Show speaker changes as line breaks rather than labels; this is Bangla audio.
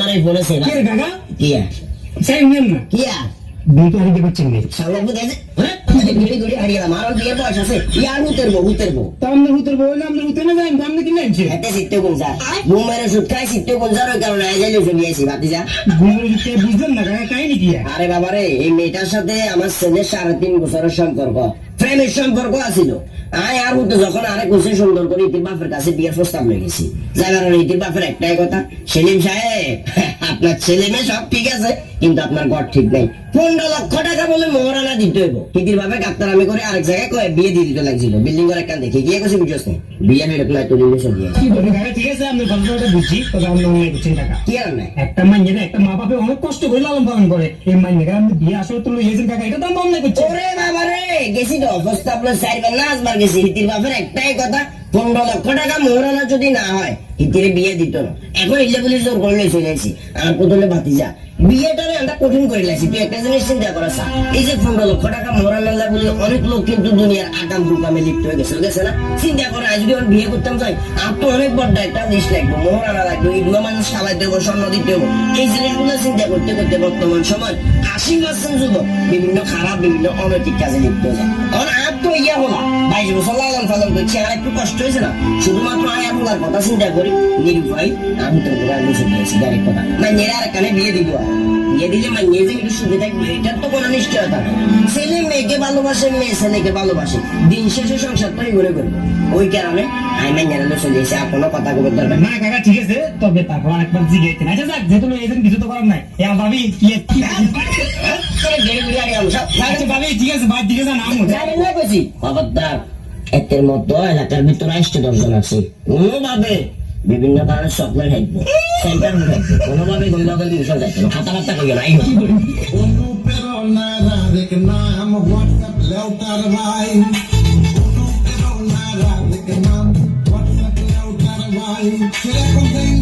আমার এই ফোনে সেবা
কে রে কাকা
কিয়া
সেই নিয়ম না
কিয়া
বিয়ে আর দিতে পারছেন না
সামনে বুঝে আছে হ্যাঁ ঘুরি ঘুরি হারিয়ে গেলাম আর বিয়ের বয়স আছে ইয়ার হুতের বউ
তো আমরা হুতর বইলে আমরা হুতে না যাই আমরা কি লাইছে
এতে সিটে গুঞ্জা ঘুমের ওষুধ খাই সিটে গুঞ্জার ওই কারণে আইজাইলে চলে আসি ভাতিজা
ঘুমের দিতে বুঝলেন না কাকা কাহিনী কি
আরে বাবা রে এই মেয়েটার সাথে আমার ছেলের 3.5 বছরের সম্পর্ক প্রেমের সম্পর্ক আছিল আয় আর তো যখন আরেক বছর সুন্দর করে ইতির বাপের কাছে বিয়ের প্রস্তাব লয়ে গেছি যাবার ইতির বাপের একটাই কথা সেলিম সাহেব আপনার ছেলে মেয়ে সব ঠিক আছে কিন্তু আপনার ঘর ঠিক নেই 15 লক্ষ টাকা বলে মোহরানা দিতে হইব ইতির বাপে কাপ্তার আমি করে আরেক জায়গায় কয়ে বিয়ে দিয়ে দিতে লাগছিল বিল্ডিং করে একটা দেখে গিয়ে গেছে বুঝছ না বিয়ে মেরে প্লাই তুলে নিয়ে চলে
কি বলে কাকা ঠিক আছে আপনি গল্পটা বুঝছি তবে আমরা অনেক বুঝছেন কাকা
কি আর নাই
একটা মাইনে একটা মা বাপে অনেক কষ্ট করে লালন পালন করে এই মাইনে আপনি বিয়ে আসলে তো লইয়েছেন কাকা এটা তো আমরা অনেক করছি
ওরে বাবা রে গেছি তো প্রস্তাব লয়ে 4 বার না গেছি ইতির বাপের একটাই কথা 15 লক্ষ টাকা মোহরানা যদি না হয় ইতিরে বিয়ে দিত না এখন ইলে বলে জোর করে লই চলে আসি আর প্রথমে ভাতিজা বিয়েটারে আমরা কঠিন করে লাইছি তুই একটা জিনিস চিন্তা করা সা এই যে 15 লক্ষ টাকা মোহরানা লাগে বলে অনেক লোক কিন্তু দুনিয়ার আগাম বুকামে লিপ্ত হয়ে গেছে না চিন্তা করে আজ যদি বিয়ে করতাম চাই আর তো অনেক বড় একটা জিনিস লাগবে মোহরানা লাগবে এই দুয়া মানুষ খাওয়াই দেবো স্বর্ণ দিতে হবে এই জিনিসগুলো চিন্তা করতে করতে বর্তমান সময় 80% যুবক বিভিন্ন খারাপ বিভিন্ন অনৈতিক কাজে লিপ্ত হয়ে যায় আর আর তো ইয়া হলা 22 বছর লালন পালন করছি আর একটু কষ্ট হয়েছে না শুধুমাত্র আয়া বলার কথা চিন্তা করি নিরুপায় আমি তো তোমার নিচে দিয়েছি ডাইরেক্ট কথা মানে আর কানে বিয়ে দিব বিয়ে দিলে মানে যে একটু সুখে থাকবে এটার তো কোনো নিশ্চয়তা নেই ছেলে মেয়েকে ভালোবাসে মেয়ে ছেলেকে ভালোবাসে দিন শেষে সংসার তো ঘুরে করবে ওই কারণে আমি মানে চলে এসে আর কোনো কথা কবে দরকার
না কাকা ঠিক আছে তবে তারপর একবার জিজ্ঞেস আচ্ছা যাক যেহেতু এজন কিছু তো করার নাই এ ভাবি কি আচ্ছা ভাবি ঠিক আছে বাদ দিকে যান আমু
জানি না কইছি খবরদার এতের মতো এলাকার ভিতরে আসতে দর্শন আছে কোনোভাবে বিভিন্ন কারণে স্বপ্ন থাকবো সেন্টার থাকবো কোনোভাবে গন্ডগোল বিষয় যাচ্ছে না কথাবার্তা কইও না
Será